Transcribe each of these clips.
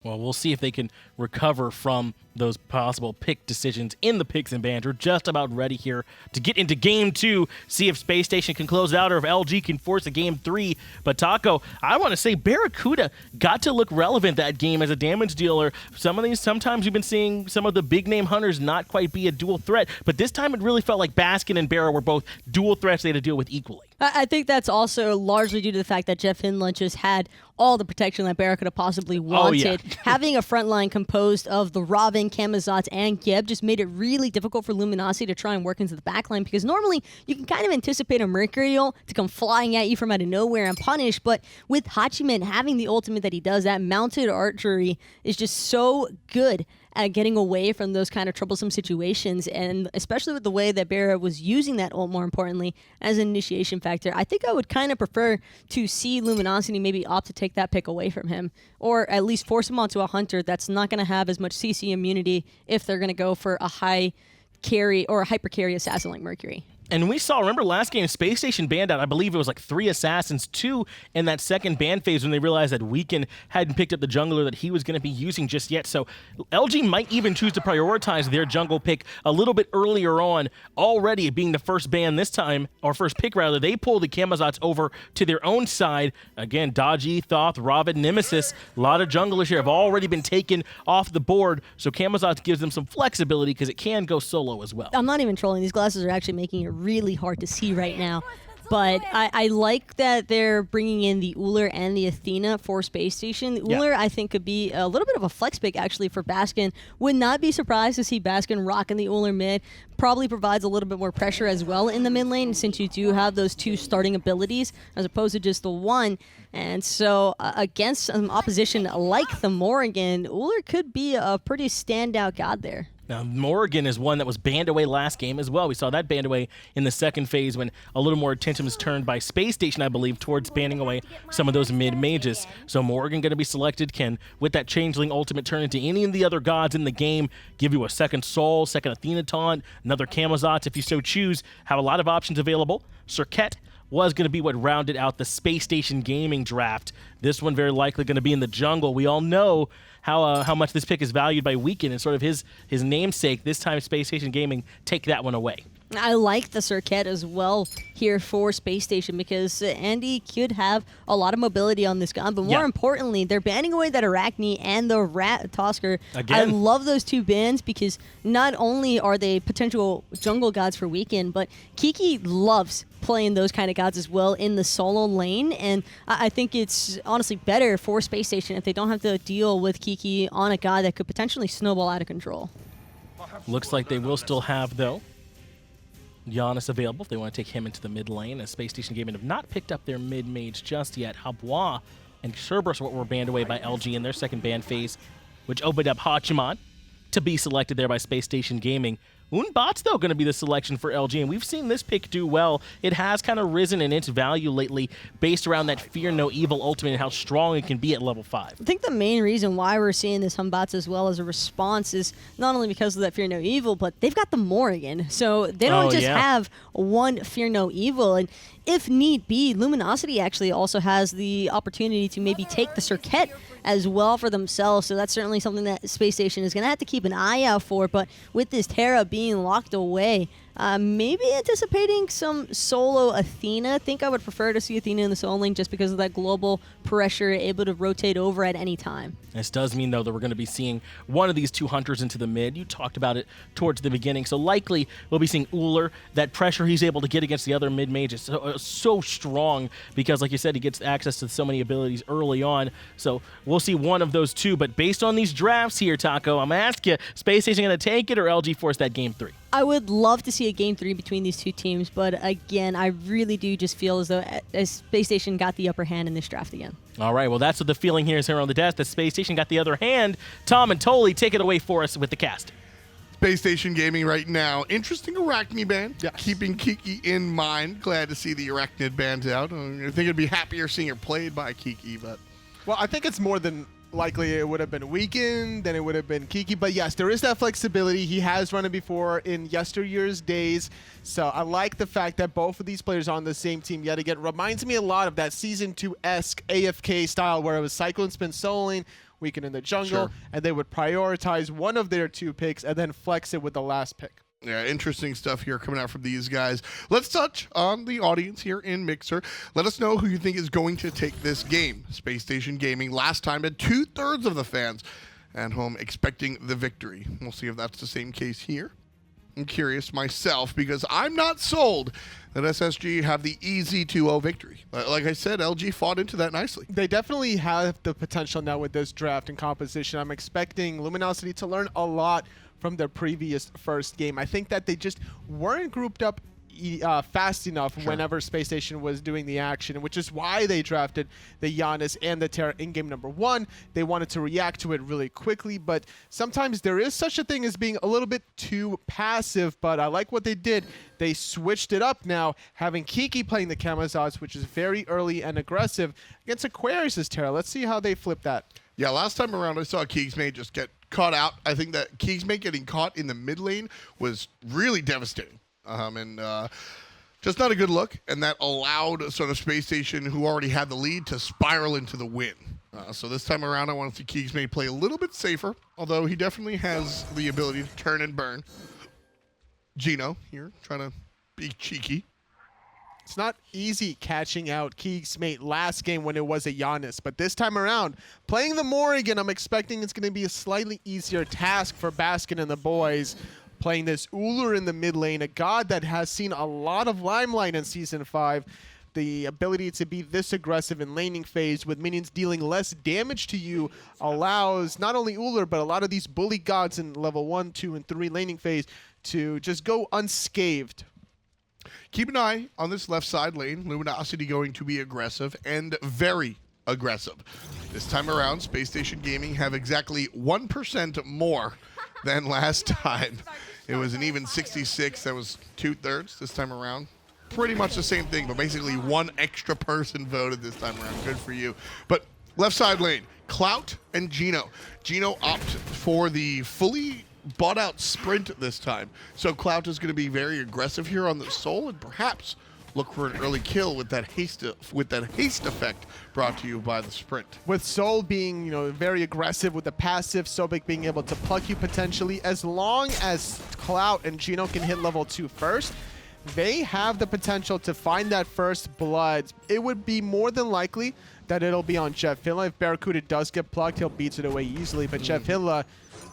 Well, we'll see if they can recover from those possible pick decisions in the picks and bans. We're just about ready here to get into Game 2, see if Spacestation can close it out or if LG can force a Game 3. But Taco, I want to say BaRRaCCuDDa got to look relevant that game as a damage dealer. Sometimes you've been seeing some of the big-name hunters not quite be a dual threat, but this time it really felt like Baskin and BaRRa were both dual threats they had to deal with equally. I think that's also largely due to the fact that JeffHindla just had all the protection that BaRRa could have possibly wanted. Oh, yeah. Having a front line composed of the Robin, Camazotz, and Geb just made it really difficult for Luminosity to try and work into the backline, because normally you can kind of anticipate a Mercurial to come flying at you from out of nowhere and punish, but with Hachiman having the ultimate that he does, that mounted archery is just so good at getting away from those kind of troublesome situations, and especially with the way that BaRRa was using that ult, more importantly, as an initiation factor. I think I would kind of prefer to see Luminosity maybe opt to take that pick away from him, or at least force him onto a hunter that's not going to have as much CC immunity if they're going to go for a high carry or a hyper carry assassin like Mercury. And we saw, remember last game, Spacestation banned out, I believe it was like 3 assassins, 2 in that second ban phase when they realized that Weekend hadn't picked up the jungler that he was going to be using just yet. So LG might even choose to prioritize their jungle pick a little bit earlier on, already being the first ban this time, or first pick rather. They pull the Camazotz over to their own side. Again, Dodgy, Thoth, Robin, Nemesis, a lot of junglers here have already been taken off the board, so Camazotz gives them some flexibility because it can go solo as well. I'm not even trolling. These glasses are actually making it really hard to see right now. But I like that they're bringing in the Ullr and the Athena for Space Station. The Ullr, I think, could be a little bit of a flex pick, actually, for Baskin. Would not be surprised to see Baskin rocking the Ullr mid. Probably provides a little bit more pressure as well in the mid lane, since you do have those 2 starting abilities, as opposed to just the 1. And so, against some opposition like the Morrigan, Ullr could be a pretty standout god there. Now, Morrigan is one that was banned away last game as well. We saw that banned away in the second phase when a little more attention was turned by Spacestation, I believe, towards banning away some of those mid-mages. So Morrigan going to be selected, can, with that Changeling ultimate, turn into any of the other gods in the game, give you a second Soul, second Athena taunt, another Camazotz if you so choose. Have a lot of options available. Serqet was going to be what rounded out the Space Station gaming draft. This one very likely going to be in the jungle. We all know how much this pick is valued by Weekend and sort of his namesake. This time, Space Station Gaming take that one away. I like the Serqet as well here for Space Station, because Andy could have a lot of mobility on this gun, but more importantly, they're banning away that Arachne and the Rat Tosker. Again. I love those 2 bans because not only are they potential jungle gods for Weekend, but Kiki loves playing those kind of gods as well in the solo lane, and I think it's honestly better for Space Station if they don't have to deal with Kiki on a god that could potentially snowball out of control. Looks like they will still have, though, Giannis available if they want to take him into the mid lane, as Space Station Gaming have not picked up their mid mage just yet. Habois and Cerberus were banned away by LG in their second ban phase, which opened up Hachiman to be selected there by Space Station Gaming. Batz, though, going to be the selection for LG, and we've seen this pick do well. It has kind of risen in its value lately based around that Fear No Evil ultimate and how strong it can be at level 5. I think the main reason why we're seeing this Batz as well as a response is not only because of that Fear No Evil, but they've got the Morrigan. So they don't just have one Fear No Evil, and if need be, Luminosity actually also has the opportunity to maybe take the Serqet as well for themselves, so that's certainly something that Space Station is going to have to keep an eye out for. But with this Terra being locked away, maybe anticipating some solo Athena. I think I would prefer to see Athena in the solo lane just because of that global pressure, able to rotate over at any time. This does mean, though, that we're going to be seeing one of these 2 hunters into the mid. You talked about it towards the beginning, so likely we'll be seeing Ullr. That pressure he's able to get against the other mid mage is so strong because, like you said, he gets access to so many abilities early on. So we'll see one of those 2, but based on these drafts here, Taco, I'm going to ask you, Space Station going to take it or LG force that game 3? I would love to see a Game 3 between these 2 teams, but again, I really do just feel as though Space Station got the upper hand in this draft again. All right, well, that's what the feeling here is here on the desk. The Space Station got the other hand. Tom and Tolly, take it away for us with the cast. Space Station Gaming right now. Interesting Arachne ban. Yes. Keeping Kiki in mind. Glad to see the Arachnid bans out. I think I'd be happier seeing her played by Kiki, but... Well, I think it's more than likely it would have been Weekend, then it would have been Kiki. But yes, there is that flexibility. He has run it before in yesteryear's days. So I like the fact that both of these players are on the same team yet again. Reminds me a lot of that Season 2-esque AFK style where it was Cyclone Spin soloing weaken in the jungle, and they would prioritize one of their 2 picks and then flex it with the last pick. Yeah, interesting stuff here coming out from these guys. Let's touch on the audience here in Mixer. Let us know who you think is going to take this game. Spacestation Gaming last time had 2/3 of the fans at home expecting the victory. We'll see if that's the same case here. I'm curious myself because I'm not sold that SSG have the easy 2-0 victory. Like I said, LG fought into that nicely. They definitely have the potential now with this draft and composition. I'm expecting Luminosity to learn a lot from their previous first game. I think that they just weren't grouped up fast enough whenever Spacestation was doing the action, which is why they drafted the Giannis and the Terra in game number 1. They wanted to react to it really quickly, but sometimes there is such a thing as being a little bit too passive, but I like what they did. They switched it up now, having Kiki playing the Camazotz, which is very early and aggressive, against Aquarius' Terra. Let's see how they flip that. Yeah, last time around I saw keegsmate just get caught out. I think that keegsmate getting caught in the mid lane was really devastating. Just not a good look, and that allowed sort of Spacestation, who already had the lead, to spiral into the win. So this time around, I want to see keegsmate play a little bit safer, although he definitely has the ability to turn and burn. Geno here, trying to be cheeky. It's not easy catching out keegsmate last game when it was a Giannis, but this time around, playing the Morrigan, I'm expecting it's going to be a slightly easier task for Baskin and the boys. Playing this Ullr in the mid lane, a god that has seen a lot of limelight in Season 5. The ability to be this aggressive in laning phase with minions dealing less damage to you allows not only Ullr, but a lot of these bully gods in level 1, 2, and 3 laning phase to just go unscathed. Keep an eye on this left side lane. Luminosity going to be aggressive and very aggressive. This time around, Spacestation Gaming have exactly 1% more than last time. It was an even 66. That was 2/3 this time around. Pretty much the same thing, but basically one extra person voted this time around. Good for you. But left side lane, Clout and Geno. Geno opted for the fully bought out sprint this time. So Clout is going to be very aggressive here on the Soul and perhaps look for an early kill with that haste effect brought to you by the sprint. With Soul being, very aggressive with the passive, Sobek being able to pluck you potentially, as long as Clout and Geno can hit level 2 first, they have the potential to find that first blood. It would be more than likely that it'll be on JeffHindla. If BaRRaCCuDDa does get plucked, he'll beat it away easily, but JeffHindla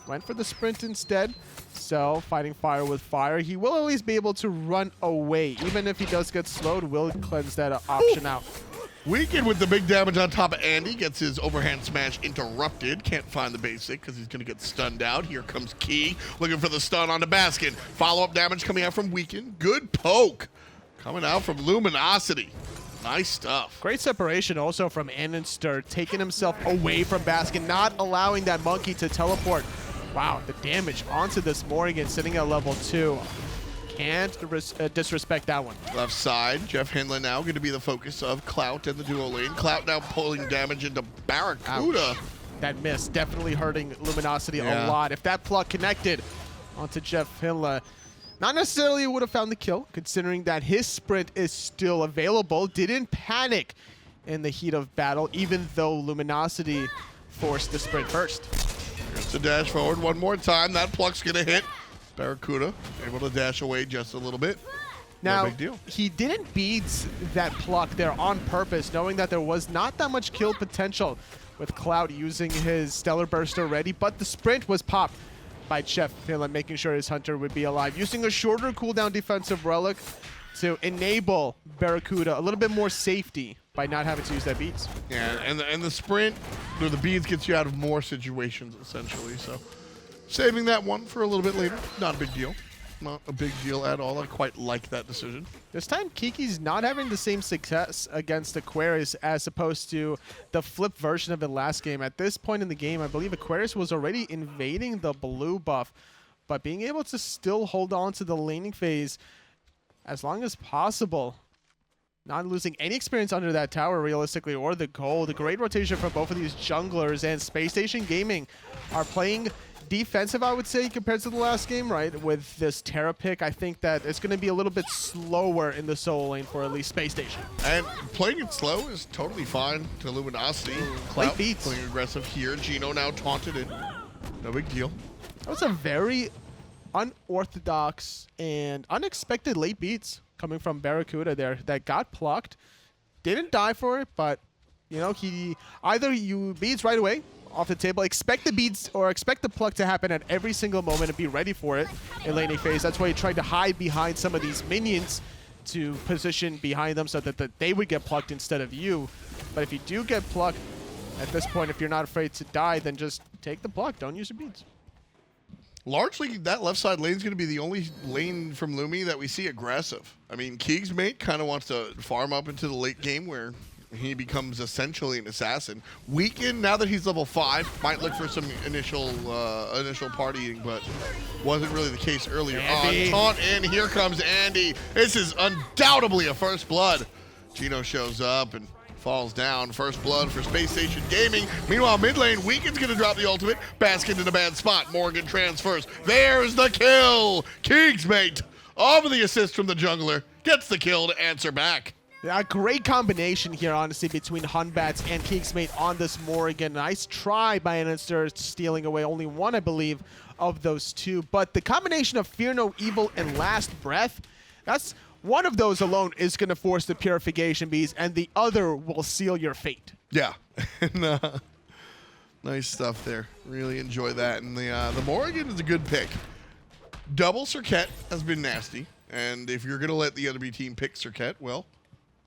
went for the sprint instead. So, fighting fire with fire, he will at least be able to run away. Even if he does get slowed, we'll cleanse that option out. Weakened with the big damage on top of Andy. Gets his overhand smash interrupted. Can't find the basic because he's going to get stunned out. Here comes Key, looking for the stun onto Baskin. Follow-up damage coming out from Weakened. Good poke coming out from Luminosity. Nice stuff. Great separation also from andinster, taking himself away from Baskin, not allowing that monkey to teleport. Wow, the damage onto this Morrigan sitting at level 2. Can't disrespect that one. Left side, JeffHindla now going to be the focus of Clout in the duo lane. Clout now pulling damage into BaRRaCCuDDa. Ouch. That miss definitely hurting Luminosity a lot. If that pluck connected onto JeffHindla, not necessarily would have found the kill, considering that his sprint is still available. Didn't panic in the heat of battle, even though Luminosity forced the sprint first. Here's the dash forward one more time. That pluck's going to hit. BaRRaCCuDDa able to dash away just a little bit. Now, no big deal. He didn't beat that pluck there on purpose, knowing that there was not that much kill potential with Clout using his Stellar Burst already, but the sprint was popped by JeffHindla, making sure his Hunter would be alive, using a shorter cooldown defensive relic to enable BaRRaCCuDDa a little bit more safety by not having to use that beads. Yeah, and the sprint, or the beads, gets you out of more situations, essentially, so saving that one for a little bit later. Not a big deal. Not a big deal at all. I quite like that decision. This time, Kiki's not having the same success against Aquarius as opposed to the flip version of it last game. At this point in the game, I believe Aquarius was already invading the blue buff, but being able to still hold on to the laning phase as long as possible. Not losing any experience under that tower, realistically, or the gold. A great rotation from both of these junglers, and Spacestation Gaming are playing defensive, I would say, compared to the last game, right? With this Terra pick, I think that it's going to be a little bit slower in the solo lane for at least Spacestation. And playing it slow is totally fine to Luminosity. Clout beats. playing aggressive here. Geno now taunted in. No big deal. That was a very unorthodox and unexpected late beats coming from BaRRaCCuDDa there that got plucked. Didn't die for it, but, you know, you beats right away off the table. Expect the beats or expect the pluck to happen at every single moment and be ready for it in laning phase. That's why he tried to hide behind some of these minions to position behind them so that they would get plucked instead of you. But if you do get plucked, at this point, if you're not afraid to die, then just take the pluck. Don't use your beats. Largely, that left side lane is going to be the only lane from Lumi that we see aggressive. I mean, keegsmate kind of wants to farm up into the late game where he becomes essentially an assassin. Weaken, now that he's level 5, might look for some initial partying, but wasn't really the case earlier. Taunt in, here comes Andy. This is undoubtedly a first blood. Geno shows up and falls down. First blood for Spacestation Gaming. Meanwhile, mid lane, Weaken's going to drop the ultimate. Baskin in a bad spot. Morrigan transfers. There's the kill. keegsmate, off of the assist from the jungler, gets the kill to answer back. A great combination here, honestly, between Batz and keegsmate on this Morrigan. Nice try by andinster, stealing away only one, I believe, of those two. But the combination of Fear No Evil and Last Breath, that's one of those alone is going to force the Purification Bees, and the other will seal your fate. Yeah. And, nice stuff there. Really enjoy that. And the Morrigan is a good pick. Double Serqet has been nasty. And if you're going to let the enemy team pick Serqet, well,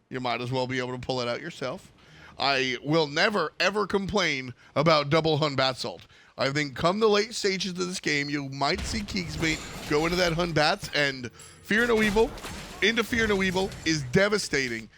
you might as well be able to pull it out yourself. I will never, ever complain about double Batz ult. I think come the late stages of this game, you might see keegsmate go into that Batz, and Fear No Evil into Fear No Evil is devastating.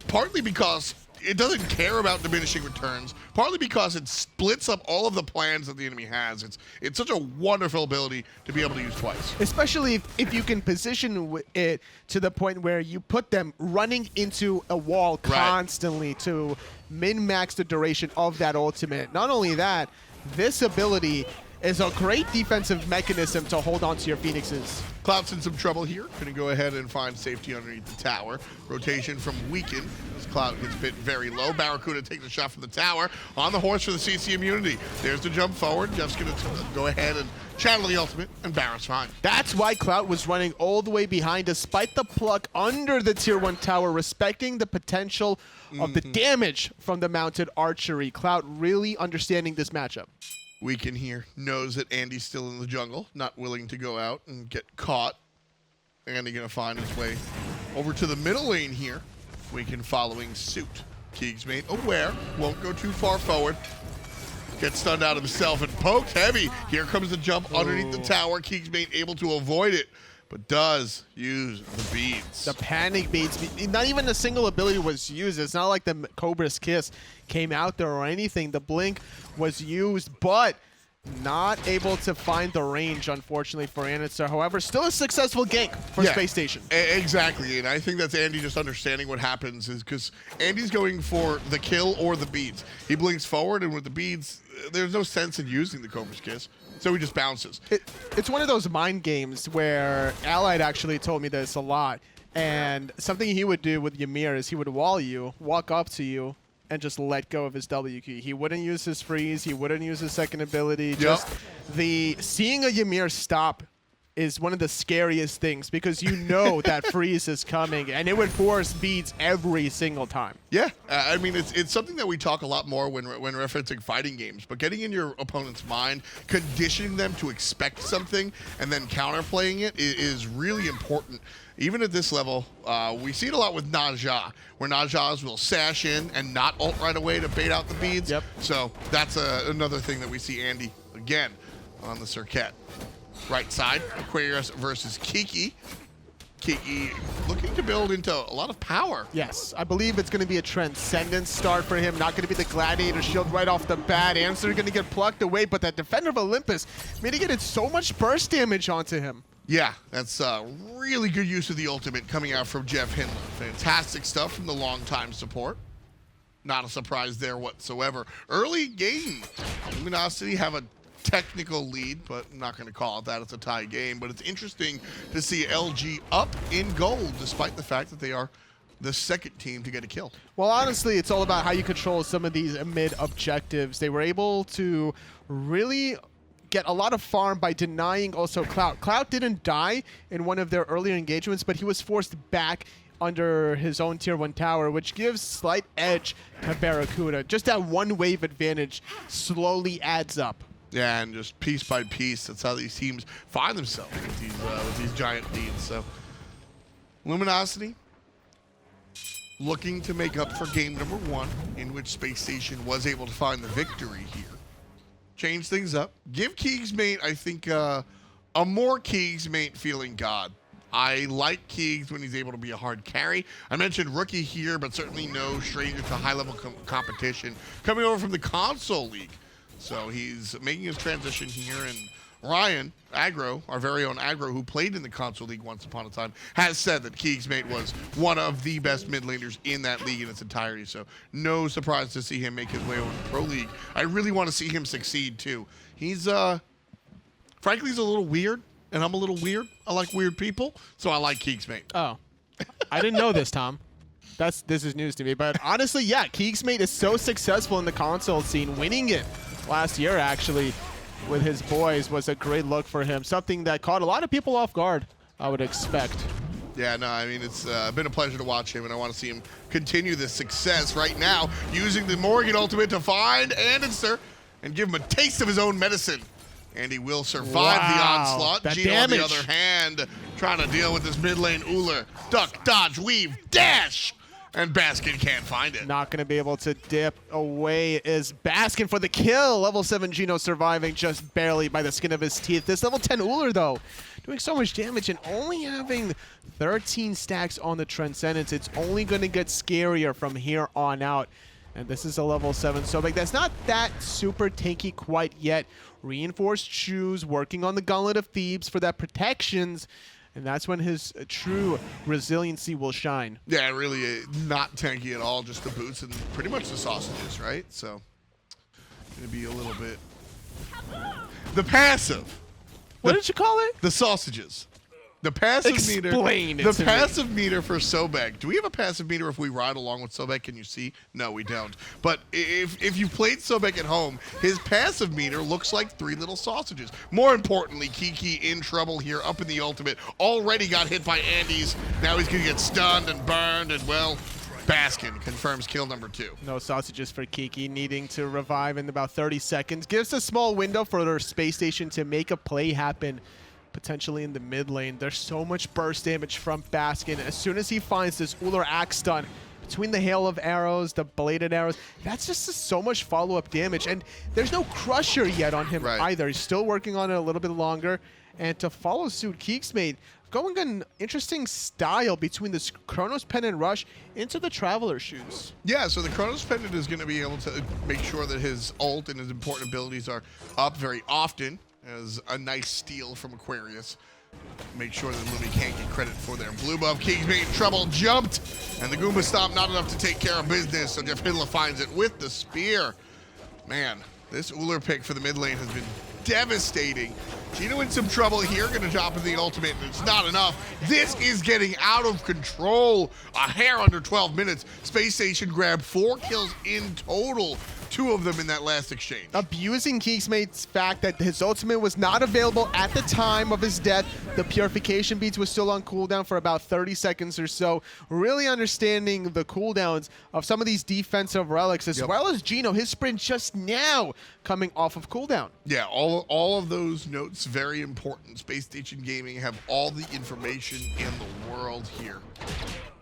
Partly because it doesn't care about diminishing returns, partly because it splits up all of the plans that the enemy has. It's such a wonderful ability to be able to use twice. Especially if you can position it to the point where you put them running into a wall constantly to min-max the duration of that ultimate. Not only that, this ability is a great defensive mechanism to hold on to your Phoenixes. Clout's in some trouble here. Going to go ahead and find safety underneath the tower. Rotation from Weaken as Clout gets bit very low. BaRRaCCuDDa takes a shot from the tower. On the horse for the CC immunity. There's the jump forward. Jeff's going to go ahead and channel the ultimate, and Barrett's fine. That's why Clout was running all the way behind despite the pluck under the tier 1 tower, respecting the potential of the damage from the mounted archery. Clout really understanding this matchup. Weaken here knows that Andy's still in the jungle, not willing to go out and get caught. Andy gonna find his way over to the middle lane here. Weaken following suit. keegsmate aware, won't go too far forward. Gets stunned out himself and poked heavy. Here comes the jump underneath the tower. keegsmate able to avoid it, but does use the beads. The panic beads. Not even a single ability was used. It's not like the Cobra's Kiss came out there or anything. The blink was used, but not able to find the range, unfortunately, for andinster. However, still a successful gank for Spacestation. Exactly, and I think that's Andy just understanding what happens is because Andy's going for the kill or the beads. He blinks forward, and with the beads, there's no sense in using the Cobra's Kiss. So he just bounces. It's one of those mind games where Allied actually told me this a lot. And something he would do with Ymir is he would wall you, walk up to you, and just let go of his W key. He wouldn't use his freeze. He wouldn't use his second ability. Just seeing a Ymir stop is one of the scariest things because you know that freeze is coming, and it would force beads every single time. Yeah, I mean, it's something that we talk a lot more when referencing fighting games, but getting in your opponent's mind, conditioning them to expect something, and then counterplaying it is really important. Even at this level, we see it a lot with NotGeno, where NotGenos will sash in and not ult right away to bait out the beads. Yep. So that's another thing that we see Andy, again, on the Serqet. Right side, Aquarius versus Kiki. Kiki looking to build into a lot of power. Yes, I believe it's going to be a Transcendence start for him. Not going to be the Gladiator shield right off the bat. andinster going to get plucked away, but that Defender of Olympus mitigated so much burst damage onto him. Yeah, that's really good use of the ultimate coming out from JeffHindla. Fantastic stuff from the long-time support. Not a surprise there whatsoever. Early game, Luminosity have a technical lead, but I'm not going to call it that. It's a tie game. But it's interesting to see LG up in gold, despite the fact that they are the second team to get a kill. Well, honestly, it's all about how you control some of these mid objectives. They were able to really get a lot of farm by denying also Clout. Clout didn't die in one of their earlier engagements, but he was forced back under his own tier 1 tower, which gives slight edge to BaRRaCCuDDa. Just that one wave advantage slowly adds up. Yeah, and just piece by piece, that's how these teams find themselves with these giant leads. So, Luminosity looking to make up for game number 1, in which Spacestation was able to find the victory here. Change things up. Give keegsmate, I think, a more keegsmate feeling god. I like Keegs when he's able to be a hard carry. I mentioned rookie here, but certainly no stranger to high-level competition. Coming over from the console league. So he's making his transition here, and Ryan, Aggro, our very own Aggro, who played in the console league once upon a time, has said that keegsmate was one of the best mid laners in that league in its entirety. So no surprise to see him make his way over to Pro League. I really want to see him succeed too. He's, frankly, he's a little weird, and I'm a little weird. I like weird people, so I like keegsmate. Oh, I didn't know this, Tom. This is news to me. But honestly, yeah, keegsmate is so successful in the console scene, winning it last year actually with his boys was a great look for him. Something that caught a lot of people off guard, I would expect. Yeah, no, I mean, it's been a pleasure to watch him, and I want to see him continue this success right now, using the Morrigan ultimate to find andinster and give him a taste of his own medicine. And he will survive the onslaught. That Gino, on the damage. other hand, trying to deal with this mid lane Ullr. Duck, dodge, weave, dash! And Baskin can't find it. Not going to be able to dip away is Baskin for the kill. Level 7 Geno surviving just barely by the skin of his teeth. This level 10 Ullr, though, doing so much damage and only having 13 stacks on the Transcendence. It's only going to get scarier from here on out. And this is a level 7 Sobek that's not that super tanky quite yet. Reinforced shoes, working on the Gauntlet of Thebes for that protections. And that's when his true resiliency will shine. Yeah, really not tanky at all, just the boots and pretty much the sausages, right? So, gonna be a little bit... The passive. What did you call it? The sausages. The passive meter. Explain it The to me. passive meter for Sobek. Do we have a passive meter if we ride along with Sobek? Can you see? No, we don't. But if you played Sobek at home, his passive meter looks like 3 little sausages. More importantly, Kiki in trouble here, up in the ultimate. Already got hit by Andes. Now he's gonna get stunned and burned, and well, Baskin confirms kill number 2. No sausages for Kiki, needing to revive in about 30 seconds. Gives a small window for their space station to make a play happen, potentially in the mid lane. There's so much burst damage from Baskin. As soon as he finds this Ullr axe stun, between the hail of arrows, the bladed arrows, that's just so much follow-up damage. And there's no crusher yet on him either. He's still working on it a little bit longer. And to follow suit, keegsmate going an interesting style between this Chronos Pendant Rush into the Traveler Shoes. Yeah, so the Chronos Pendant is going to be able to make sure that his ult and his important abilities are up very often, as a nice steal from Aquarius. Make sure that Lumi can't get credit for their blue buff. keegsmate in trouble, jumped, and the Goomba Stomp not enough to take care of business, so JeffHindla finds it with the spear. Man, this Ullr pick for the mid lane has been devastating. Geno in some trouble here, gonna drop in the ultimate, and it's not enough. This is getting out of control. A hair under 12 minutes. Spacestation grabbed 4 kills in total. 2 of them in that last exchange. Abusing keegsmate's fact that his ultimate was not available at the time of his death. The purification beads was still on cooldown for about 30 seconds or so. Really understanding the cooldowns of some of these defensive relics, as well as Geno, his sprint just now coming off of cooldown. Yeah, all of those notes, very important. Spacestation Gaming have all the information in the world here.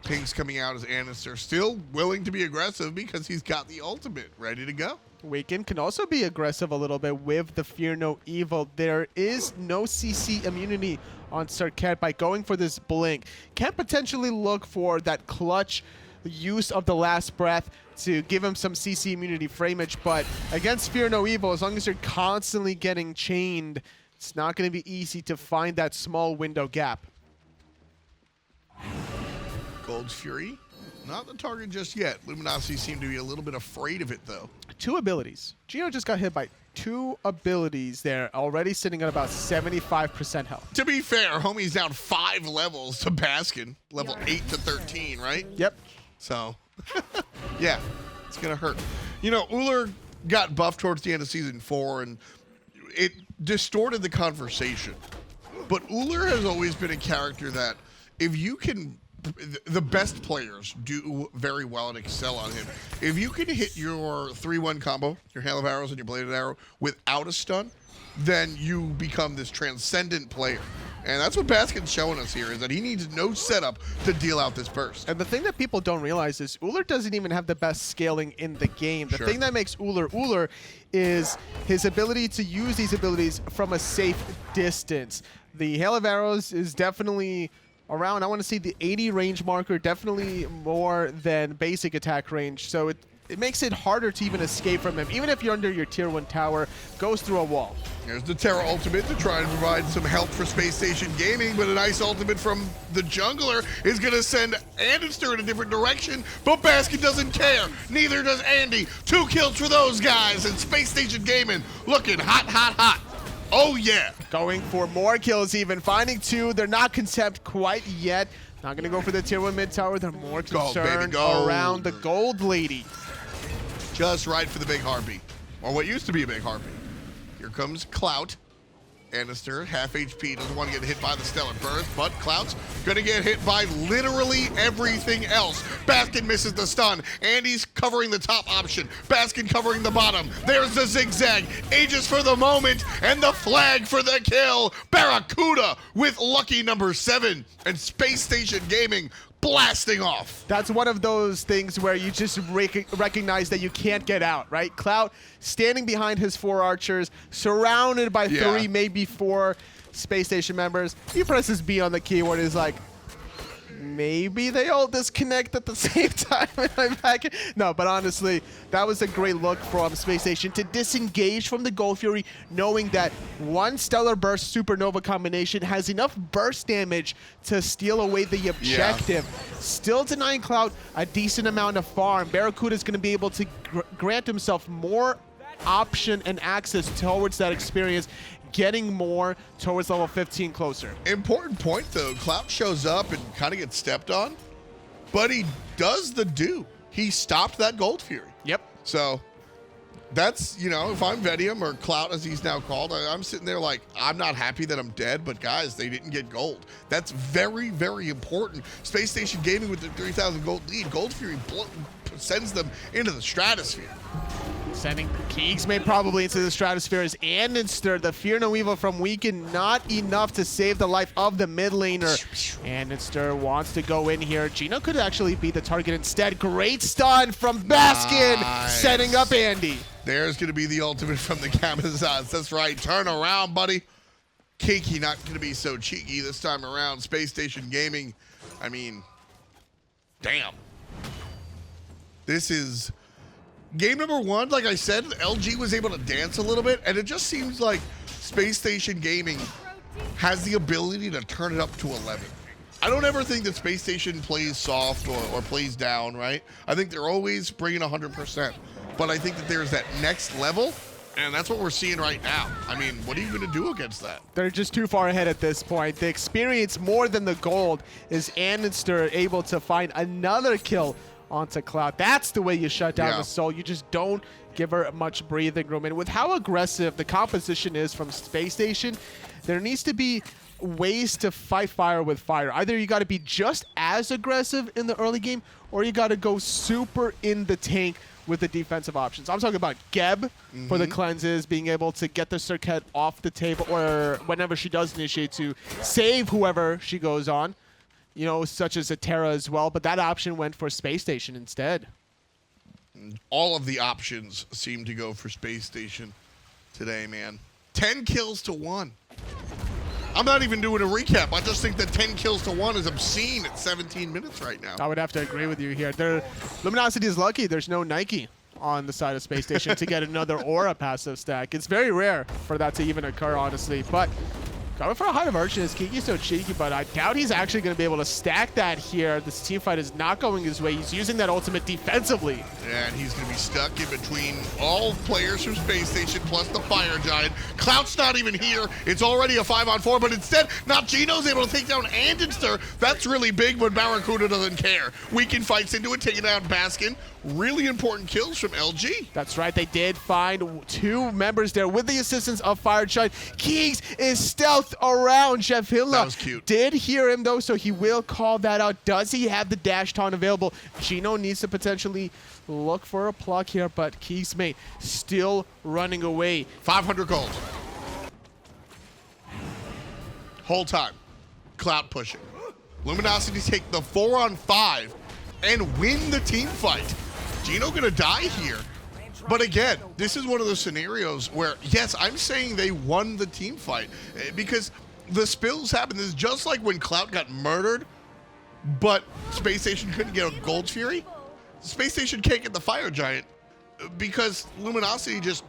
Pink's coming out as andinster, still willing to be aggressive because he's got the ultimate ready to go. Waken can also be aggressive a little bit with the Fear No Evil. There is no CC immunity on Serqet. By going for this blink, can potentially look for that clutch use of the last breath to give him some CC immunity frameage, but against Fear No Evil, as long as you're constantly getting chained, it's not going to be easy to find that small window gap. Gold's Fury, not the target just yet. Luminosity seem to be a little bit afraid of it, though. 2 abilities. Geno just got hit by 2 abilities there, already sitting at about 75% health. To be fair, homie's down 5 levels to Baskin, level 8 to 13, right? Yep. So, yeah, it's going to hurt. You know, Ullr got buffed towards the end of Season 4, and it distorted the conversation. But Ullr has always been a character that, if you can, the best players do very well and excel on him. If you can hit your 3-1 combo, your Hail of Arrows and your Bladed Arrow, without a stun, then you become this transcendent player. And that's what Baskin's showing us here, is that he needs no setup to deal out this burst. And the thing that people don't realize is Ullr doesn't even have the best scaling in the game. The thing that makes Ullr is his ability to use these abilities from a safe distance. The Hail of Arrows is definitely around, I want to say, the 80 range marker, definitely more than basic attack range. So it makes it harder to even escape from him. Even if you're under your tier 1 tower, goes through a wall. There's the Terra ultimate to try and provide some help for Spacestation Gaming, but a nice ultimate from the jungler is going to send andinster in a different direction, but Baskin doesn't care. Neither does Andy. 2 kills for those guys, and Spacestation Gaming looking hot, hot, hot. Oh, yeah. Going for more kills even, finding 2. They're not concept quite yet. Not going to go for the tier 1 mid tower. They're more concerned around the gold lady. Just right for the big harpy, or what used to be a big harpy. Here comes Clout. Andinster, half HP, doesn't want to get hit by the Stellar Burst, but Clout's gonna get hit by literally everything else. Baskin misses the stun. Andy's covering the top option. Baskin covering the bottom. There's the zigzag. Aegis for the moment, and the flag for the kill. BaRRaCCuDDa with lucky number 7, and Spacestation Gaming blasting off. That's one of those things where you just recognize that you can't get out, right? Clout standing behind his 4 archers, surrounded by 3, maybe 4 Space Station members. He presses B on the keyboard, is like, maybe they all disconnect at the same time and I'm back. No, but honestly, that was a great look from Space Station to disengage from the Gold Fury, knowing that one Stellar Burst Supernova combination has enough burst damage to steal away the objective. Still denying Clout a decent amount of farm. BaRRaCCuDDa is going to be able to grant himself more option and access towards that experience, getting more towards level 15 closer. Important point though, Clout shows up and kind of gets stepped on, but he does the do. He stopped that Gold Fury. Yep. So that's, you know, if I'm Vedium or Clout as he's now called, I'm sitting there like, I'm not happy that I'm dead, but guys, they didn't get gold. That's very, very important. Space Station Gaming with the 3,000 gold lead, Gold Fury sends them into the stratosphere. Sending keegsmate probably into the stratosphere is andinster. The Fear No Evil from Weaken, not enough to save the life of the mid laner. andinster wants to go in here. Geno could actually be the target instead. Great stun from Baskin, setting up Andy. There's going to be the ultimate from the Camazotz. That's right. Turn around, buddy. Kiki not going to be so cheeky this time around. Space Station Gaming, I mean, damn. This is game number 1. Like I said, LG was able to dance a little bit, and it just seems like Space Station Gaming has the ability to turn it up to 11. I don't ever think that Space Station plays soft or plays down, right? I think they're always bringing 100%. But I think that there's that next level, and that's what we're seeing right now. I mean, what are you going to do against that? They're just too far ahead at this point. The experience more than the gold is andinster able to find another kill onto Clout. That's the way you shut down the Soul. You just don't give her much breathing room. And with how aggressive the composition is from Space Station, there needs to be ways to fight fire with fire. Either you got to be just as aggressive in the early game, or you got to go super in the tank with the defensive options. I'm talking about Geb for the cleanses, being able to get the Serqet off the table, or whenever she does initiate, to save whoever she goes on, you know, such as a Terra as well. But that option went for Space Station instead. All of the options seem to go for Space Station today, man. 10 kills to 1. I'm not even doing a recap. I just think that 10 kills to 1 is obscene at 17 minutes right now. I would have to agree with you here. Luminosity is lucky there's no Nike on the side of Space Station to get another Aura passive stack. It's very rare for that to even occur, honestly. But Going for a high version is KikiSoCheeky, but I doubt he's actually going to be able to stack that here. This team fight is not going his way. He's using that ultimate defensively. Yeah, and he's going to be stuck in between all players from Space Station plus the Fire Giant. Clout's not even here. It's already a 5-on-4, but instead, NotGeno's able to take down andinster. That's really big, but BaRRaCCuDDa doesn't care. Weekend fights into it, taking down Baskin. Really important kills from LG. That's right. They did find 2 members there with the assistance of Fire Giant. Keegs is stealth around JeffHindla. That was cute. Did hear him, though, so he will call that out. Does he have the dash taunt available? Geno needs to potentially look for a pluck here, but keegsmate still running away. 500 gold. Whole time. Clout pushing. Luminosity take the 4-on-5 and win the team fight. Geno gonna die here. But again, this is one of those scenarios where, yes, I'm saying they won the team fight because the spills happened. This is just like when Clout got murdered, but Space Station couldn't get a Gold Fury. Space Station can't get the Fire Giant because Luminosity just,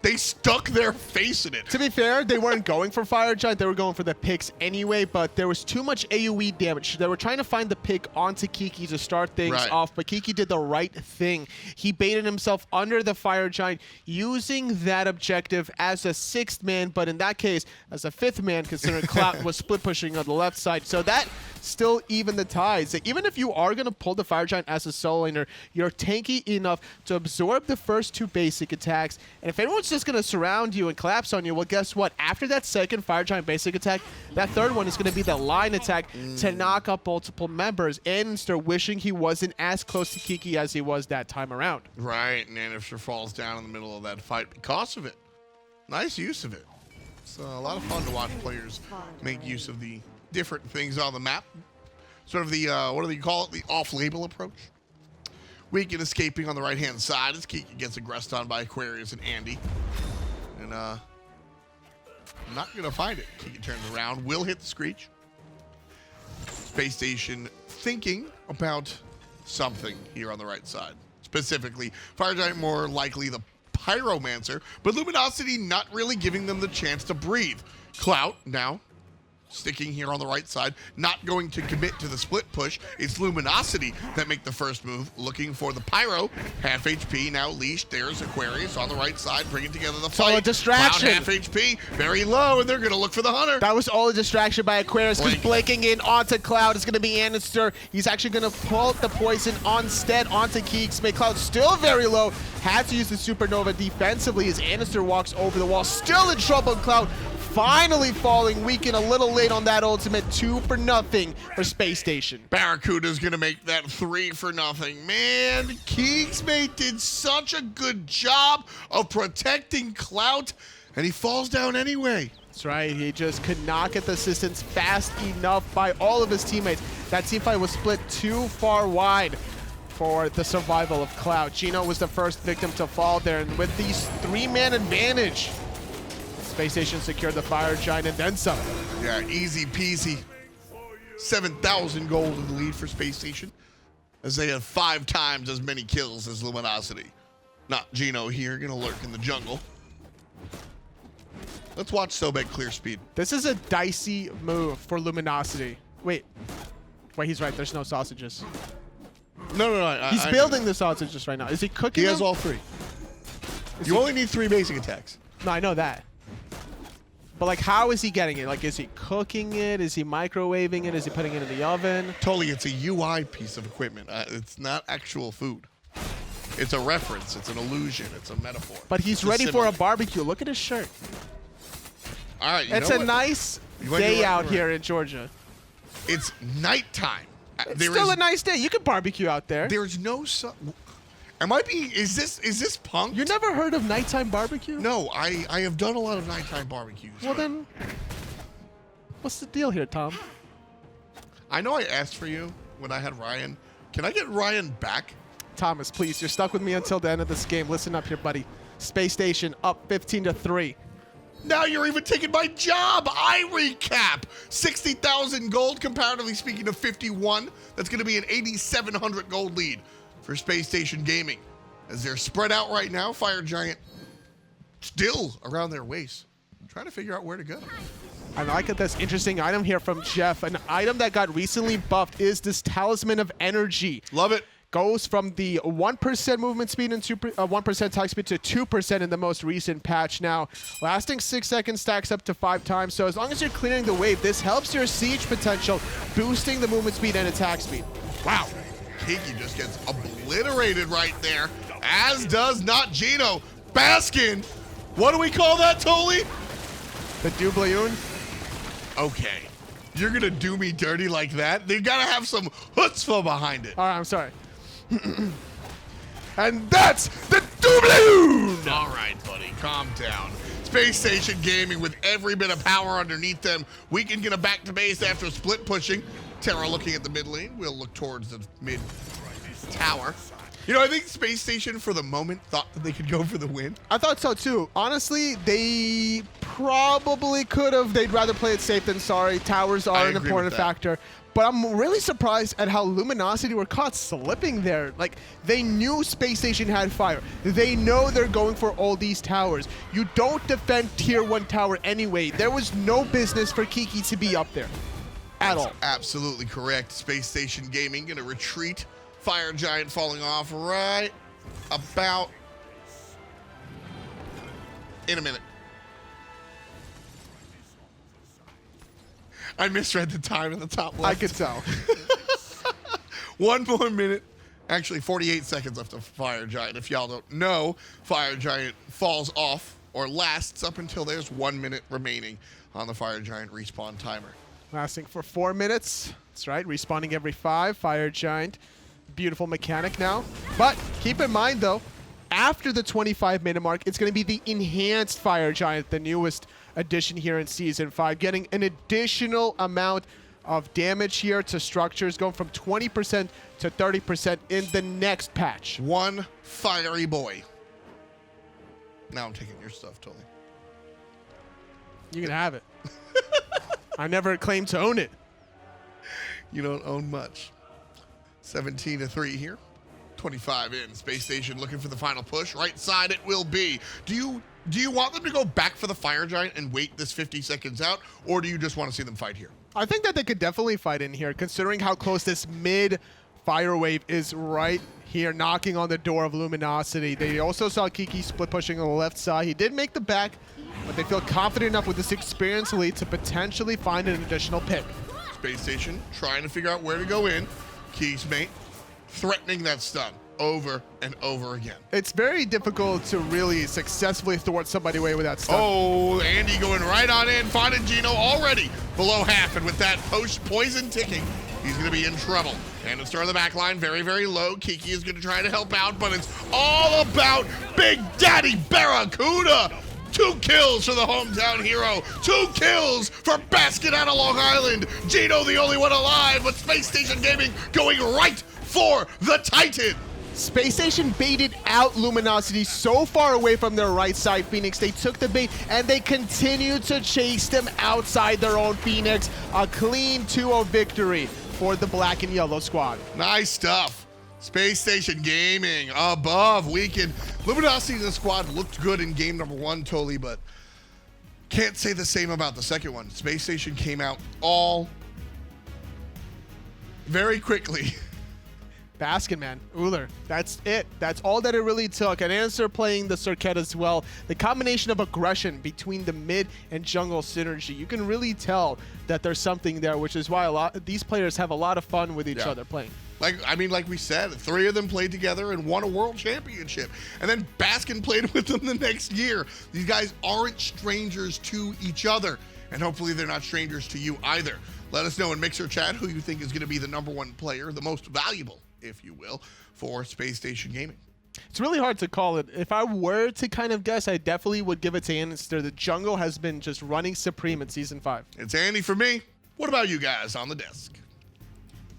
they stuck their face in it. To be fair, they weren't going for Fire Giant. They were going for the picks anyway, but there was too much AoE damage. They were trying to find the pick onto Kiki to start things off, but Kiki did the right thing. He baited himself under the Fire Giant, using that objective as a 6th man, but in that case, as a 5th man, considering Clout was split pushing on the left side. So that still even the ties. So even if you are going to pull the Fire Giant as a solo laner, you're tanky enough to absorb the first 2 basic attacks, and if anyone's just going to surround you and collapse on you, well, guess what? After that second Fire Giant basic attack, that third one is going to be the line attack to knock up multiple members. andinster wishing he wasn't as close to Kiki as he was that time around. Right, and andinster falls down in the middle of that fight because of it. Nice use of it. It's a lot of fun to watch players make use of the different things on the map. Sort of the, what do they call it? The off-label approach. Weekend escaping on the right-hand side as Kiki gets aggressed on by Aquarius and Andy. And, I'm not going to find it. Kiki turns around, will hit the Screech. Space Station thinking about something here on the right side. Specifically, Fire Giant more likely the Pyromancer, but Luminosity not really giving them the chance to breathe. Clout now sticking here on the right side, not going to commit to the split push. It's Luminosity that make the first move, looking for the Pyro. Half HP, now leashed. There's Aquarius on the right side, bringing together the fight. So a distraction. Cloud half HP, very low, and they're going to look for the Hunter. That was all a distraction by Aquarius, because blinking in onto Cloud is going to be andinster. He's actually going to pull the poison instead onto keegsmate. Cloud still very low. Had to use the Supernova defensively as andinster walks over the wall. Still in trouble, Cloud. Finally falling. Weekend a little late on that ultimate. 2-0 for Space Station. BaRRaCCuDDa's gonna make that 3-0. Man, keegsmate did such a good job of protecting Clout, and he falls down anyway. That's right. He just could not get the assistance fast enough by all of his teammates. That teamfight was split too far wide for the survival of Clout. Geno was the first victim to fall there, and with these 3-man advantage, Space Station secured the Fire Giant and then some. Yeah, easy peasy. 7,000 gold in the lead for Space Station, as they have 5 times as many kills as Luminosity. NotGeno here, gonna lurk in the jungle. Let's watch Sobek clear speed. This is a dicey move for Luminosity. Wait, he's right. There's no sausages. No. He's building the sausages right now. Is he cooking He has them? all 3. You only need 3 basic attacks. No, I know that. But, like, how is he getting it? Like, is he cooking it? Is he microwaving it? Is he putting it in the oven? Totally, it's a UI piece of equipment. It's not actual food. It's a reference. It's an illusion. It's a metaphor. But he's ready for a barbecue. Look at his shirt. All right, It's a nice day out here in Georgia. It's nighttime. It's still a nice day. You can barbecue out there. There's no sun. Am I being? Is this punked? You never heard of nighttime barbecue? No, I have done a lot of nighttime barbecues. Well then, what's the deal here, Tom? I know I asked for you when I had Ryan. Can I get Ryan back? Thomas, please, you're stuck with me until the end of this game. Listen up here, buddy. Space Station up 15-3. Now you're even taking my job. I recap 60,000 gold, comparatively speaking to 51. That's going to be an 8,700 gold lead for Space Station Gaming. As they're spread out right now, Fire Giant still around their waist, trying to figure out where to go. I like it. This interesting item here from Jeff. An item that got recently buffed is this Talisman of Energy. Love it. Goes from the 1% movement speed and 1% attack speed to 2% in the most recent patch. Now, lasting 6 seconds stacks up to 5 times. So as long as you're clearing the wave, this helps your siege potential, boosting the movement speed and attack speed. Wow. Kiki just gets obliterated right there, as does NotGeno. Baskin. What do we call that, Toli? The Dublayoon. Okay. You're going to do me dirty like that? They got to have some chutzpah behind it. All right, I'm sorry. And that's the Dublayoon! All right, buddy, calm down. Spacestation Gaming with every bit of power underneath them. We can get a back to base after split pushing. Terra looking at the mid lane. We'll look towards the mid tower. You know, I think Spacestation for the moment thought that they could go for the win. I thought so too. Honestly, they probably could have. They'd rather play it safe than sorry. Towers are an important factor. But I'm really surprised at how Luminosity were caught slipping there. Like, they knew Spacestation had fire. They know they're going for all these towers. You don't defend tier 1 tower anyway. There was no business for Kiki to be up there at all. Absolutely correct. Spacestation Gaming gonna retreat. Fire Giant falling off right about in a minute. I misread the time in the top left. I could tell. 1 more minute. Actually, 48 seconds left of Fire Giant. If y'all don't know, Fire Giant falls off or lasts up until there's 1 minute remaining on the Fire Giant respawn timer. Lasting for 4 minutes. That's right, respawning every 5. Fire Giant. Beautiful mechanic now. But keep in mind, though, after the 25-minute mark, it's going to be the enhanced Fire Giant, the newest addition here in Season 5, getting an additional amount of damage here to structures, going from 20% to 30% in the next patch. One fiery boy. Now I'm taking your stuff, Toli. You can have it. I never claimed to own it. You don't own much. 17-3 here. 25 in. Space Station looking for the final push. Right side it will be. Do you want them to go back for the Fire Giant and wait this 50 seconds out, or do you just want to see them fight here? I think that they could definitely fight in here, considering how close this mid fire wave is right here, knocking on the door of Luminosity. They also saw Kiki split pushing on the left side. He did make the back, but they feel confident enough with this experienced lead to potentially find an additional pick. Space Station trying to figure out where to go in. Keegsmate threatening that stun over and over again. It's very difficult to really successfully thwart somebody away with that stun. Oh, Andy going right on in, finding Geno already below half, and with that poison ticking, he's going to be in trouble. And to start the back line very, very low. Kiki is going to try to help out, but it's all about Big Daddy BaRRaCCuDDa. 2 kills for the hometown hero. 2 kills for Baskin out of Long Island. Geno the only one alive, but Space Station Gaming going right for the Titan. Space Station baited out Luminosity so far away from their right side Phoenix. They took the bait and they continued to chase them outside their own Phoenix. A clean 2-0 victory for the black and yellow squad. Nice stuff. Space Station Gaming above weekend. Luminosity in the squad looked good in game number 1, Toli, but can't say the same about the second one. Space Station came out all very quickly. Baskin, man. Ullr. That's it. That's all that it really took. And Answer playing the Serqet as well. The combination of aggression between the mid and jungle synergy. You can really tell that there's something there, which is why these players have a lot of fun with each other playing. Like we said, 3 of them played together and won a world championship. And then Baskin played with them the next year. These guys aren't strangers to each other. And hopefully they're not strangers to you either. Let us know in Mixer Chat who you think is going to be the #1 player, the most valuable, if you will, for Space Station Gaming. It's really hard to call it. If I were to kind of guess, I definitely would give it to andinster. The jungle has been just running supreme in Season 5. It's Andy for me. What about you guys on the desk?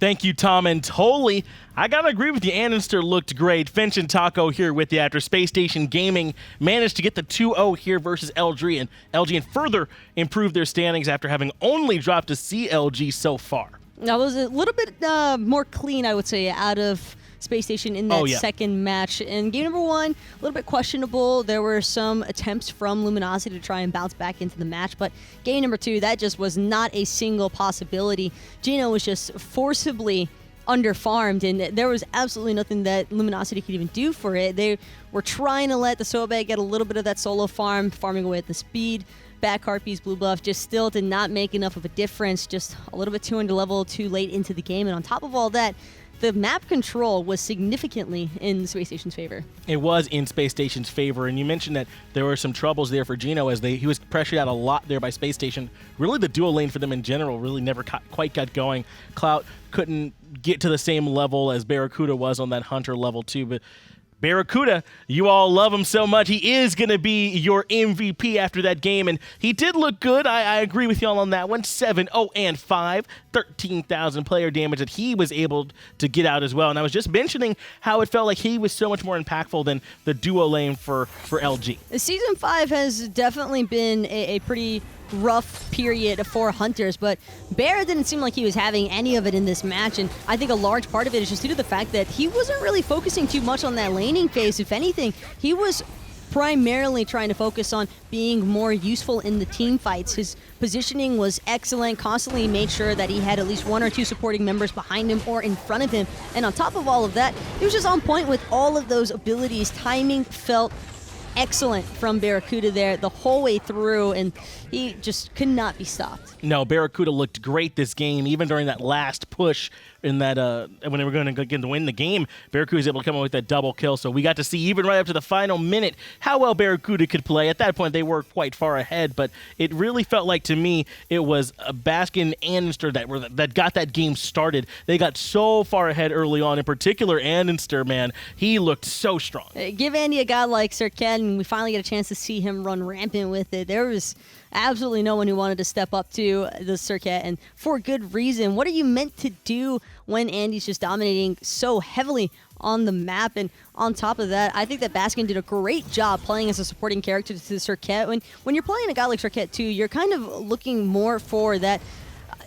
Thank you, Tom and Toli. I gotta agree with you. andinster looked great. Finch and Taco here with you after Space Station Gaming managed to get the 2-0 here versus LG and further improved their standings after having only dropped to CLG so far. That was a little bit more clean, I would say, out of Spacestation in that second match. In game number 1, a little bit questionable. There were some attempts from Luminosity to try and bounce back into the match, but game number 2, that just was not a single possibility. Geno was just forcibly underfarmed, and there was absolutely nothing that Luminosity could even do for it. They were trying to let the Sobek get a little bit of that solo farming away at the speed. Back Harpies, blue buff, just still did not make enough of a difference, just a little bit too under level, too late into the game. And on top of all that, the map control was significantly in Space Station's favor. It was in Space Station's favor, and you mentioned that there were some troubles there for Geno as he was pressured out a lot there by Space Station. Really, the dual lane for them in general really never quite got going. Clout couldn't get to the same level as BaRRaCCuDDa was on that Hunter level 2, but BaRRaCCuDDa, you all love him so much. He is going to be your MVP after that game, and he did look good. I agree with y'all on that one. 7-0-5, 13,000 player damage that he was able to get out as well. And I was just mentioning how it felt like he was so much more impactful than the duo lane for LG. Season 5 has definitely been a pretty rough period for Hunters, but Bear didn't seem like he was having any of it in this match, and I think a large part of it is just due to the fact that he wasn't really focusing too much on that laning phase. If anything, he was primarily trying to focus on being more useful in the team fights. His positioning was excellent, constantly made sure that he had at least 1 or 2 supporting members behind him or in front of him, and on top of all of that, he was just on point with all of those abilities. Timing felt excellent from BaRRaCCuDDa there the whole way through, and he just could not be stopped. No, BaRRaCCuDDa looked great this game, even during that last push in that when they were going to win the game. BaRRaCCuDDa was able to come up with that double kill, so we got to see even right up to the final minute how well BaRRaCCuDDa could play. At that point, they were quite far ahead, but it really felt like to me it was Baskin and andinster that got that game started. They got so far ahead early on. In particular, andinster, man, he looked so strong. Give Andy a guy like Serqet, and we finally get a chance to see him run rampant with it. There was absolutely no one who wanted to step up to the Serqet, and for good reason. What are you meant to do when Andy's just dominating so heavily on the map? And on top of that, I think that Baskin did a great job playing as a supporting character to the Serqet. When you're playing a guy like Serqet too, you're kind of looking more for that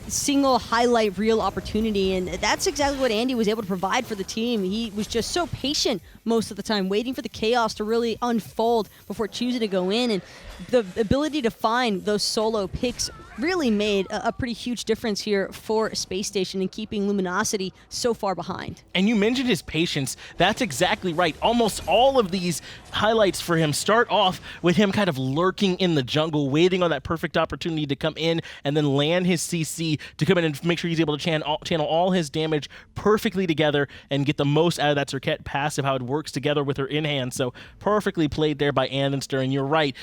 single highlight reel opportunity, and that's exactly what Andy was able to provide for the team. He was just so patient most of the time, waiting for the chaos to really unfold before choosing to go in, and the ability to find those solo picks really made a pretty huge difference here for Space Station and keeping Luminosity so far behind. And you mentioned his patience. That's exactly right. Almost all of these highlights for him start off with him kind of lurking in the jungle, waiting on that perfect opportunity to come in and then land his CC to come in and make sure he's able to channel all his damage perfectly together and get the most out of that Serqet passive, how it works together with her in-hand. So perfectly played there by andinster, and you're right.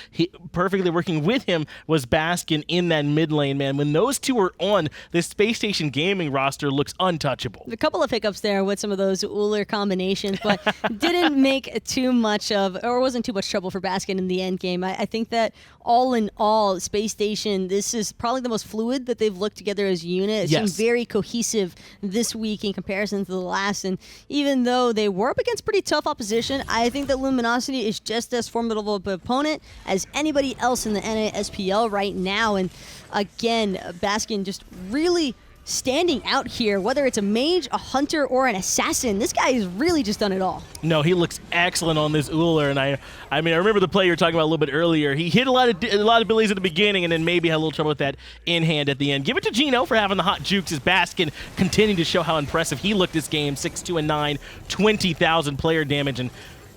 Perfectly working with him was Baskin in that mid lane, man. When those two are on, this Space Station gaming roster looks untouchable. A couple of hiccups there with some of those Ullr combinations, but didn't make too much of, or wasn't too much trouble for Baskin in the end game. I think that all in all, Space Station, this is probably the most fluid that they've looked together as a unit. It seems very cohesive this week in comparison to the last, and even though they were up against pretty tough opposition, I think that Luminosity is just as formidable of an opponent as anybody else in the NA SPL right now. And again, Baskin just really standing out here, whether it's a mage, a hunter, or an assassin. This guy has really just done it all. No, he looks excellent on this Ullr, and I mean, I remember the play you were talking about a little bit earlier. He hit a lot of abilities at the beginning, and then maybe had a little trouble with that in hand at the end. Give it to Geno for having the hot jukes as Baskin continuing to show how impressive he looked this game. 6-2-9, 20,000 player damage, and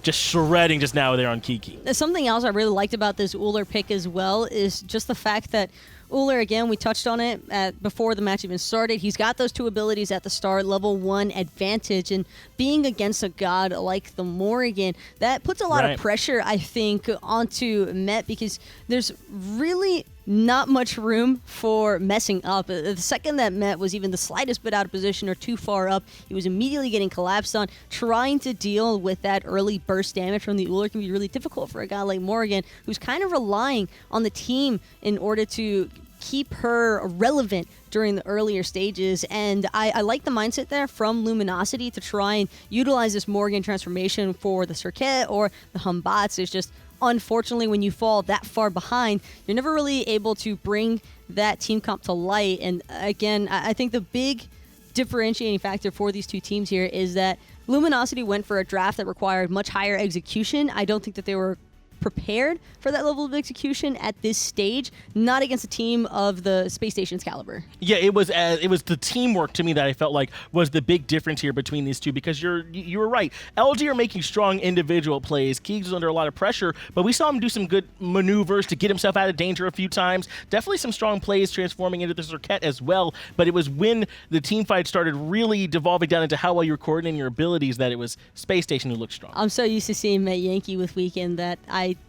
just shredding just now there on Kiki. Something else I really liked about this Ullr pick as well is just the fact that Ullr, again, we touched on it before the match even started. He's got those two abilities at the start, level 1 advantage, and being against a god like the Morrigan, that puts a lot of pressure, I think, onto Met, because there's really not much room for messing up. The second that Met was even the slightest bit out of position or too far up, he was immediately getting collapsed on. Trying to deal with that early burst damage from the Ullr can be really difficult for a guy like Morrigan, who's kind of relying on the team in order to keep her relevant during the earlier stages. And I like the mindset there from Luminosity to try and utilize this Morrigan transformation for the Serqet or the Batz. It's just, unfortunately, when you fall that far behind, you're never really able to bring that team comp to light. And again, I think the big differentiating factor for these two teams here is that Luminosity went for a draft that required much higher execution. I don't think that they were prepared for that level of execution at this stage, not against a team of the Space Station's caliber. Yeah, it was the teamwork to me that I felt like was the big difference here between these two, because you were right. LG are making strong individual plays. Keegs was under a lot of pressure, but we saw him do some good maneuvers to get himself out of danger a few times. Definitely some strong plays transforming into the Serqet as well, but it was when the team fight started really devolving down into how well you're coordinating your abilities that it was Space Station who looked strong. I'm so used to seeing Met Yankee with Weekend that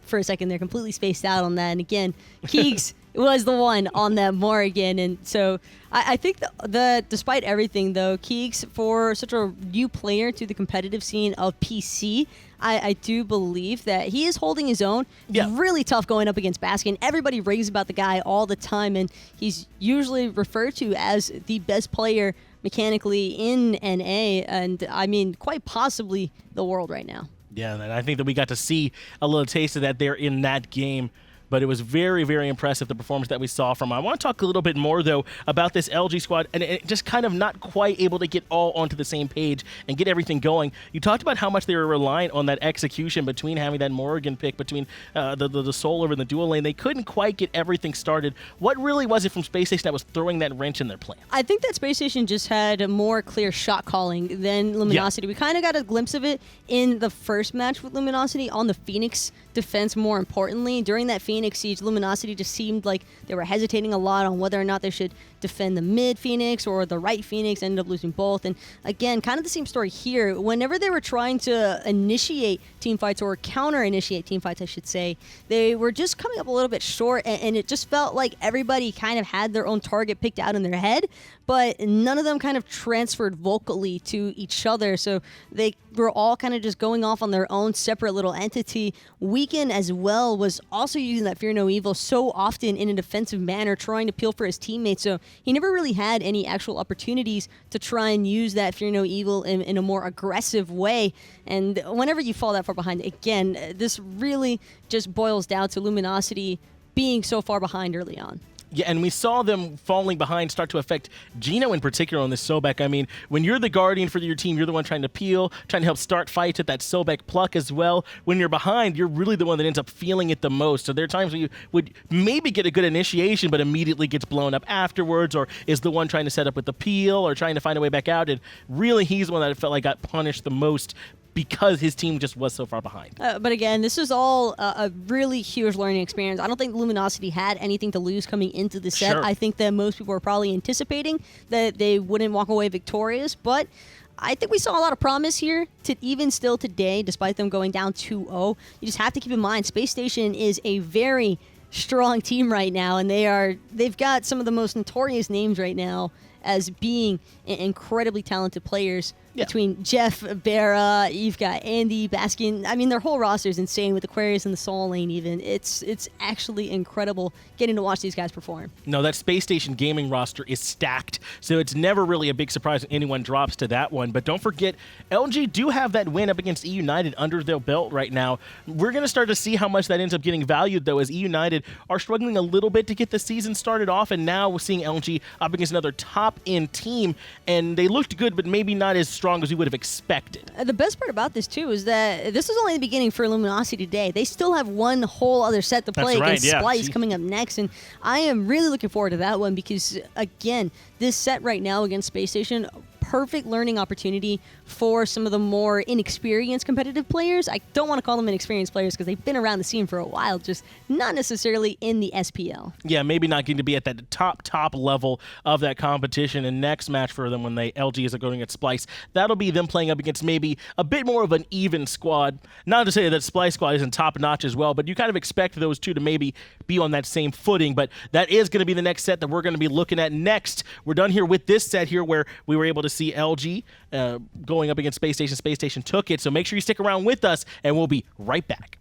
for a second, they're completely spaced out on that. And again, Keegs was the one on that Morrigan. And so I think the despite everything, though, Keegs, for such a new player to the competitive scene of PC, I do believe that he is holding his own. Yeah. He's really tough going up against Baskin. Everybody raves about the guy all the time, and he's usually referred to as the best player mechanically in NA, and I mean, quite possibly the world right now. Yeah, and I think that we got to see a little taste of that there in that game. But it was very, very impressive, the performance that we saw from him. I want to talk a little bit more, though, about this LG squad, and it just kind of not quite able to get all onto the same page and get everything going. You talked about how much they were reliant on that execution between having that Morrigan pick, between the solar and the dual lane. They couldn't quite get everything started. What really was it from Space Station that was throwing that wrench in their plan? I think that Space Station just had a more clear shot calling than Luminosity. Yeah. We kind of got a glimpse of it in the first match with Luminosity on the Phoenix defense, more importantly. During that Phoenix siege, Luminosity just seemed like they were hesitating a lot on whether or not they should defend the mid Phoenix or the right Phoenix, ended up losing both. And again, kind of the same story here. Whenever they were trying to initiate team fights, or counter-initiate team fights, I should say, they were just coming up a little bit short, and it just felt like everybody kind of had their own target picked out in their head, but none of them kind of transferred vocally to each other, so they were all kind of just going off on their own separate little entity. Weekend as well was also using that Fear No Evil so often in a defensive manner, trying to peel for his teammates, so he never really had any actual opportunities to try and use that Fear No Evil in a more aggressive way. And whenever you fall that far behind, again, this really just boils down to Luminosity being so far behind early on. Yeah, and we saw them falling behind start to affect Geno in particular on this Sobek. I mean, when you're the guardian for your team, you're the one trying to peel, trying to help start fights at that Sobek pluck as well. When you're behind, you're really the one that ends up feeling it the most. So there are times when you would maybe get a good initiation, but immediately gets blown up afterwards, or is the one trying to set up with the peel or trying to find a way back out. And really, he's the one that I felt like got punished the most, because his team just was so far behind. But again, this is all a really huge learning experience. I don't think Luminosity had anything to lose coming into the set. Sure. I think that most people were probably anticipating that they wouldn't walk away victorious, but I think we saw a lot of promise here, to even still today, despite them going down 2-0. You just have to keep in mind, Space Station is a very strong team right now, and they've got some of the most notorious names right now as being incredibly talented players. Yeah. Between Jeff, BaRRa, you've got Andy, Baskin. I mean, their whole roster is insane with Aquarius and the Soul Lane even. It's actually incredible getting to watch these guys perform. No, that Space Station gaming roster is stacked, so it's never really a big surprise when anyone drops to that one. But don't forget, LG do have that win up against eUnited under their belt right now. We're going to start to see how much that ends up getting valued, though, as eUnited are struggling a little bit to get the season started off, and now we're seeing LG up against another top-end team, and they looked good, but maybe not as strong as we would have expected. The best part about this, too, is that this is only the beginning for Luminosity today. They still have one whole other set to play against Splice coming up next, and I am really looking forward to that one because, again, this set right now against Space Station, perfect learning opportunity for some of the more inexperienced competitive players. I don't want to call them inexperienced players because they've been around the scene for a while, just not necessarily in the SPL. Yeah, maybe not getting to be at that top level of that competition. And next match for them when LG is going against Splice, that'll be them playing up against maybe a bit more of an even squad. Not to say that Splice squad isn't top notch as well, but you kind of expect those two to maybe be on that same footing. But that is going to be the next set that we're going to be looking at next. We're done here with this set here where we were able to see LG going up against Space Station. Space Station took it. So make sure you stick around with us, and we'll be right back.